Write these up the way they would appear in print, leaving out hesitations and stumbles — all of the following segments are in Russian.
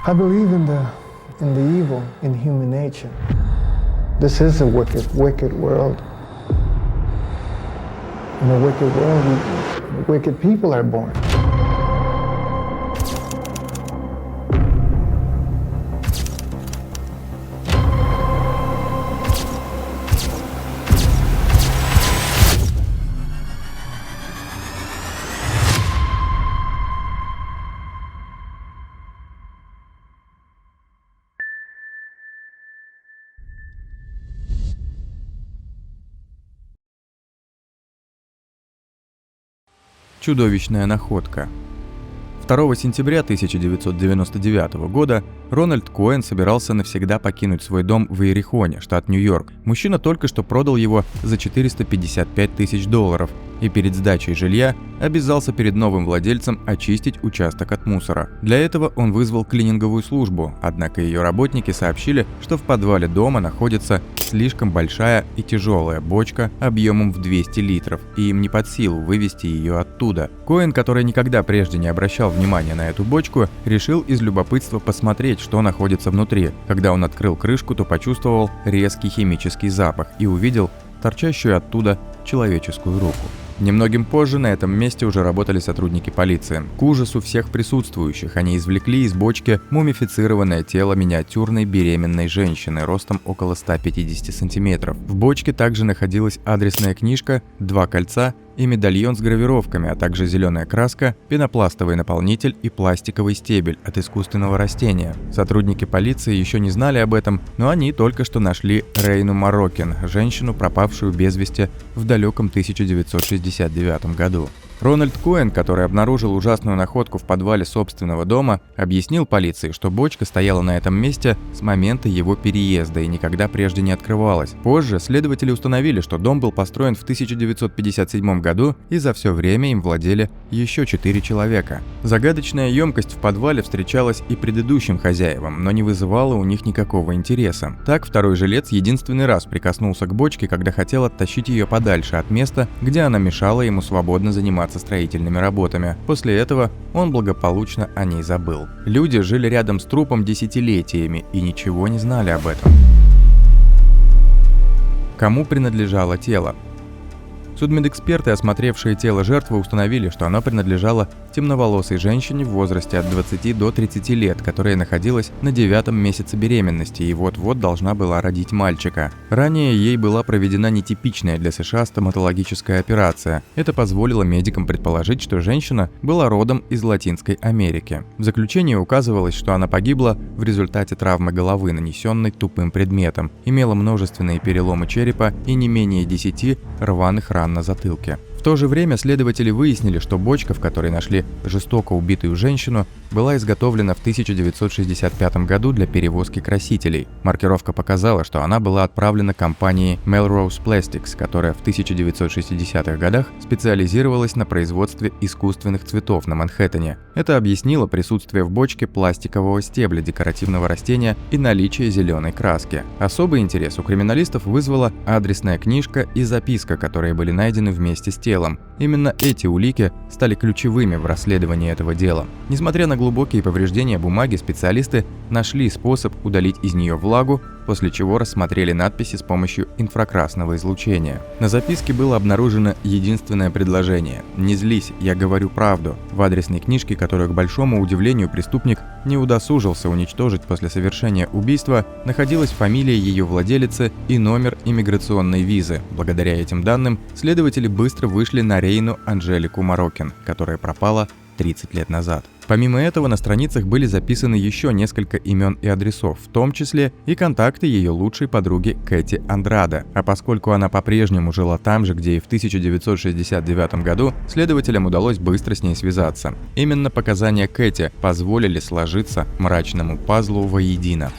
I believe in the evil in human nature. This is a wicked world. In a wicked world, wicked people are born. Чудовищная находка. 2 сентября 1999 года Рональд Коэн собирался навсегда покинуть свой дом в Иерихоне, штат Нью-Йорк. Мужчина только что продал его за $455 тысяч и перед сдачей жилья обязался перед новым владельцем очистить участок от мусора. Для этого он вызвал клининговую службу, однако ее работники сообщили, что в подвале дома находится слишком большая и тяжелая бочка объемом в 200 литров, и им не под силу вывести ее оттуда. Коэн, который никогда прежде не обращал внимания на эту бочку, решил из любопытства посмотреть, что находится внутри. Когда он открыл крышку, то почувствовал резкий химический запах и увидел торчащую оттуда человеческую руку. Немногим позже на этом месте уже работали сотрудники полиции. К ужасу всех присутствующих они извлекли из бочки мумифицированное тело миниатюрной беременной женщины ростом около 150 сантиметров. В бочке также находилась адресная книжка, 2 кольца и медальон с гравировками, а также зеленая краска, пенопластовый наполнитель и пластиковый стебель от искусственного растения. Сотрудники полиции еще не знали об этом, но они только что нашли Рейну Марокин, женщину, пропавшую без вести в далеком 1969 году. Рональд Коэн, который обнаружил ужасную находку в подвале собственного дома, объяснил полиции, что бочка стояла на этом месте с момента его переезда и никогда прежде не открывалась. Позже следователи установили, что дом был построен в 1957 году, и за все время им владели еще 4 человека. Загадочная емкость в подвале встречалась и предыдущим хозяевам, но не вызывала у них никакого интереса. Так, второй жилец единственный раз прикоснулся к бочке, когда хотел оттащить ее подальше от места, где она мешала ему свободно заниматься строительными работами. После этого он благополучно о ней забыл. Люди жили рядом с трупом десятилетиями и ничего не знали об этом. Кому принадлежало тело? Судмедэксперты, осмотревшие тело жертвы, установили, что оно принадлежало темноволосой женщине в возрасте от 20 до 30 лет, которая находилась на 9-м месяце беременности и вот-вот должна была родить мальчика. Ранее ей была проведена нетипичная для США стоматологическая операция. Это позволило медикам предположить, что женщина была родом из Латинской Америки. В заключении указывалось, что она погибла в результате травмы головы, нанесенной тупым предметом, имела множественные переломы черепа и не менее 10 рваных ран на затылке. В то же время следователи выяснили, что бочка, в которой нашли жестоко убитую женщину, была изготовлена в 1965 году для перевозки красителей. Маркировка показала, что она была отправлена компанией Melrose Plastics, которая в 1960-х годах специализировалась на производстве искусственных цветов на Манхэттене. Это объяснило присутствие в бочке пластикового стебля декоративного растения и наличие зеленой краски. Особый интерес у криминалистов вызвала адресная книжка и записка, которые были найдены вместе с телом. Именно эти улики стали ключевыми в расследовании этого дела. Несмотря на глубокие повреждения бумаги, специалисты нашли способ удалить из нее влагу, после чего рассмотрели надписи с помощью инфракрасного излучения. На записке было обнаружено единственное предложение: «Не злись, я говорю правду». В адресной книжке, которую, к большому удивлению, преступник не удосужился уничтожить после совершения убийства, находилась фамилия ее владелицы и номер иммиграционной визы. Благодаря этим данным следователи быстро вышли на Рейну Анжелику Марокин, которая пропала 30 лет назад. Помимо этого, на страницах были записаны еще несколько имен и адресов, в том числе и контакты ее лучшей подруги Кэти Андрадо. А поскольку она по-прежнему жила там же, где и в 1969 году, следователям удалось быстро с ней связаться. Именно показания Кэти позволили сложиться мрачному пазлу воедино.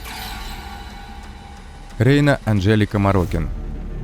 Рейна Анжелика Марокин.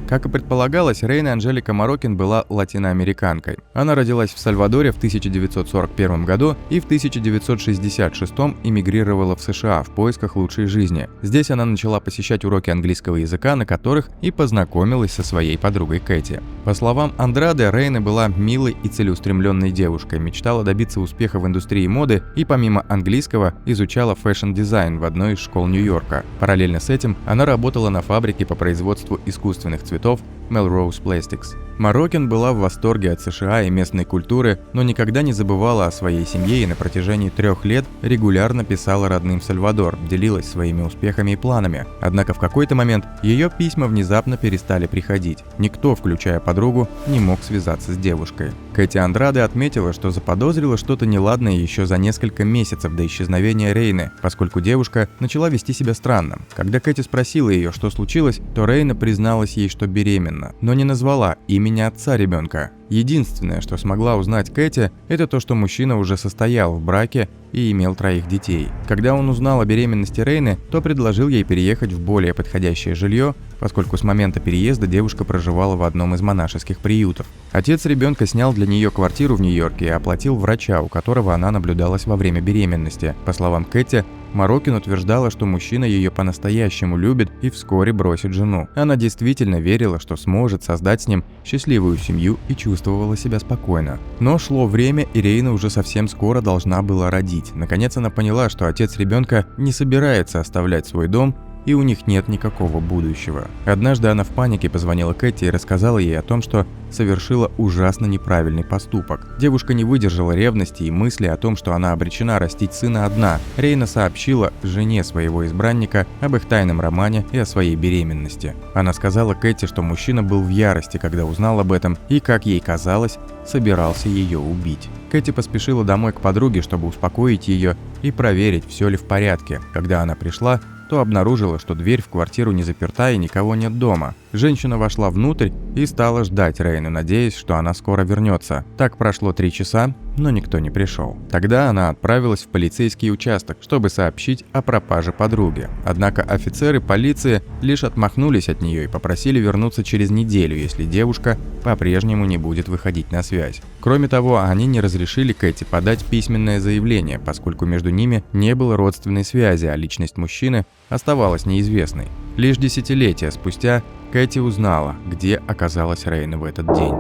Как и предполагалось, Рейна Анжелика Морокин была латиноамериканкой. Она родилась в Сальвадоре в 1941 году и в 1966 эмигрировала в США в поисках лучшей жизни. Здесь она начала посещать уроки английского языка, на которых и познакомилась со своей подругой Кэти. По словам Андраде, Рейна была милой и целеустремленной девушкой, мечтала добиться успеха в индустрии моды и помимо английского изучала фэшн-дизайн в одной из школ Нью-Йорка. Параллельно с этим она работала на фабрике по производству искусственных цветов Melrose Plastics. Морокин была в восторге от США и местной культуры, но никогда не забывала о своей семье и на протяжении 3 лет регулярно писала родным в Сальвадор, делилась своими успехами и планами. Однако в какой-то момент ее письма внезапно перестали приходить. Никто, включая подругу, не мог связаться с девушкой. Кэти Андраде отметила, что заподозрила что-то неладное еще за несколько месяцев до исчезновения Рейны, поскольку девушка начала вести себя странно. Когда Кэти спросила ее, что случилось, то Рейна призналась ей, что беременна, но не назвала имени отца ребенка. Единственное, что смогла узнать Кэти, это то, что мужчина уже состоял в браке и имел 3 детей. Когда он узнал о беременности Рейны, то предложил ей переехать в более подходящее жилье, поскольку с момента переезда девушка проживала в одном из монашеских приютов. Отец ребенка снял для нее квартиру в Нью-Йорке и оплатил врача, у которого она наблюдалась во время беременности. По словам Кэти, Морокин утверждала, что мужчина ее по-настоящему любит и вскоре бросит жену. Она действительно верила, что сможет создать с ним счастливую семью и чувствовала себя спокойно. Но шло время, и Рейна уже совсем скоро должна была родить. Наконец она поняла, что отец ребенка не собирается оставлять свой дом, и у них нет никакого будущего. Однажды она в панике позвонила Кэти и рассказала ей о том, что совершила ужасно неправильный поступок. Девушка не выдержала ревности и мысли о том, что она обречена растить сына одна. Рейна сообщила жене своего избранника об их тайном романе и о своей беременности. Она сказала Кэти, что мужчина был в ярости, когда узнал об этом, и, как ей казалось, собирался ее убить. Кэти поспешила домой к подруге, чтобы успокоить ее и проверить, все ли в порядке. Когда она пришла, то обнаружила, что дверь в квартиру не заперта и никого нет дома. Женщина вошла внутрь и стала ждать Рейну, надеясь, что она скоро вернется. Так прошло 3 часа, но никто не пришел. Тогда она отправилась в полицейский участок, чтобы сообщить о пропаже подруги. Однако офицеры полиции лишь отмахнулись от нее и попросили вернуться через неделю, если девушка по-прежнему не будет выходить на связь. Кроме того, они не разрешили Кэти подать письменное заявление, поскольку между ними не было родственной связи, а личность мужчины оставалась неизвестной. Лишь десятилетия спустя Кэти узнала, где оказалась Рейна в этот день.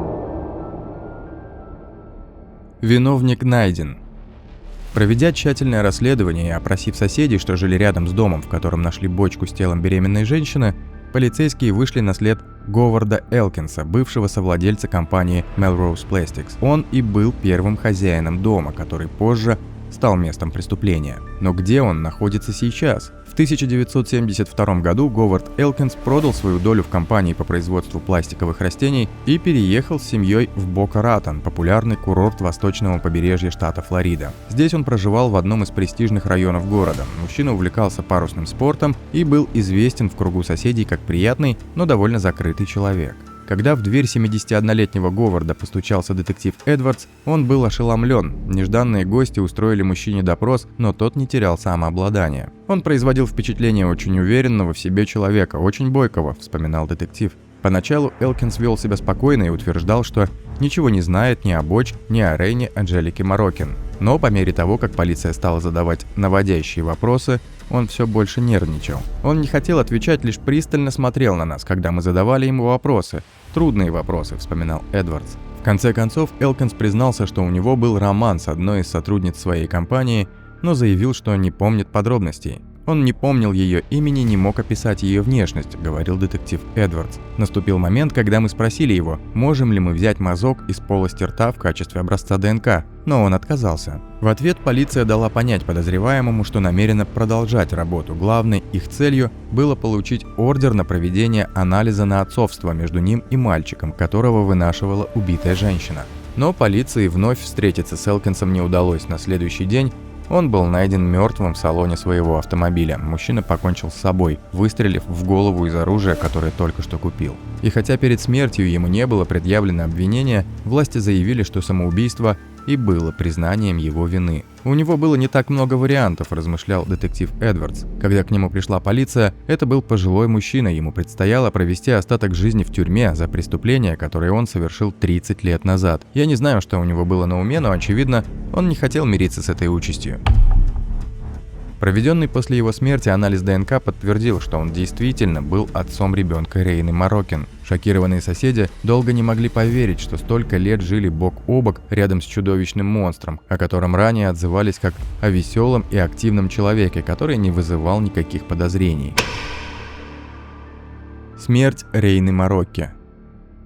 Виновник найден. Проведя тщательное расследование и опросив соседей, что жили рядом с домом, в котором нашли бочку с телом беременной женщины, полицейские вышли на след Говарда Элкинса, бывшего совладельца компании Melrose Plastics. Он и был первым хозяином дома, который позже стал местом преступления. Но где он находится сейчас? В 1972 году Говард Элкинс продал свою долю в компании по производству пластиковых растений и переехал с семьей в Бока-Ратон, популярный курорт восточного побережья штата Флорида. Здесь он проживал в одном из престижных районов города. Мужчина увлекался парусным спортом и был известен в кругу соседей как приятный, но довольно закрытый человек. Когда в дверь 71-летнего Говарда постучался детектив Эдвардс, он был ошеломлен. Нежданные гости устроили мужчине допрос, но тот не терял самообладание. Он производил впечатление очень уверенного в себе человека, очень бойкого, вспоминал детектив. Поначалу Элкинс вел себя спокойно и утверждал, что ничего не знает ни о бочке, ни о Рейне Анжелике Морокин. Но по мере того, как полиция стала задавать наводящие вопросы, он все больше нервничал. Он не хотел отвечать, лишь пристально смотрел на нас, когда мы задавали ему вопросы. Трудные вопросы, вспоминал Эдвардс. В конце концов, Элкинс признался, что у него был роман с одной из сотрудниц своей компании, но заявил, что не помнит подробностей. Он не помнил ее имени, не мог описать ее внешность, говорил детектив Эдвардс. Наступил момент, когда мы спросили его, можем ли мы взять мазок из полости рта в качестве образца ДНК, но он отказался. В ответ полиция дала понять подозреваемому, что намерена продолжать работу. Главной их целью было получить ордер на проведение анализа на отцовство между ним и мальчиком, которого вынашивала убитая женщина. Но полиции вновь встретиться с Элкинсом не удалось. На следующий день он был найден мертвым в салоне своего автомобиля. Мужчина покончил с собой, выстрелив в голову из оружия, которое только что купил. И хотя перед смертью ему не было предъявлено обвинение, власти заявили, что самоубийство и было признанием его вины. У него было не так много вариантов, размышлял детектив Эдвардс. Когда к нему пришла полиция, это был пожилой мужчина, ему предстояло провести остаток жизни в тюрьме за преступление, которое он совершил 30 лет назад. Я не знаю, что у него было на уме, но, очевидно, он не хотел мириться с этой участью. Проведенный после его смерти анализ ДНК подтвердил, что он действительно был отцом ребенка Рейны Марокин. Шокированные соседи долго не могли поверить, что столько лет жили бок о бок рядом с чудовищным монстром, о котором ранее отзывались как о веселом и активном человеке, который не вызывал никаких подозрений. Смерть Рейны Марокки.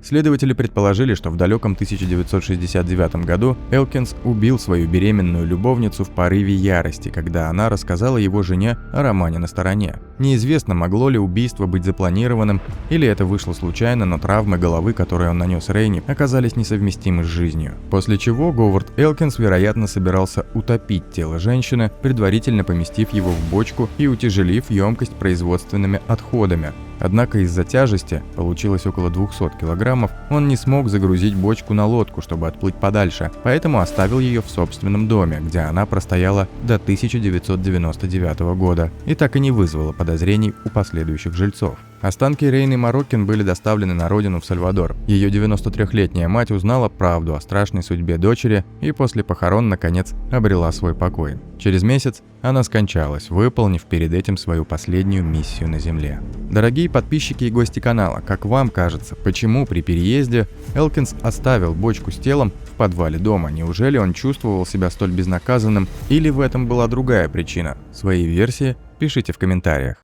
Следователи предположили, что в далеком 1969 году Элкинс убил свою беременную любовницу в порыве ярости, когда она рассказала его жене о романе на стороне. Неизвестно, могло ли убийство быть запланированным, или это вышло случайно, но травмы головы, которые он нанес Рейне, оказались несовместимы с жизнью. После чего Говард Элкинс, вероятно, собирался утопить тело женщины, предварительно поместив его в бочку и утяжелив емкость производственными отходами. Однако из-за тяжести, получилось около 200 килограммов, он не смог загрузить бочку на лодку, чтобы отплыть подальше, поэтому оставил ее в собственном доме, где она простояла до 1999 года и так и не вызвала подозрений у последующих жильцов. Останки Рейны Марокин были доставлены на родину в Сальвадор. Ее 93-летняя мать узнала правду о страшной судьбе дочери и после похорон, наконец, обрела свой покой. Через месяц она скончалась, выполнив перед этим свою последнюю миссию на Земле. Дорогие подписчики и гости канала, как вам кажется, почему при переезде Элкинс оставил бочку с телом в подвале дома? Неужели он чувствовал себя столь безнаказанным, или в этом была другая причина? Свои версии пишите в комментариях.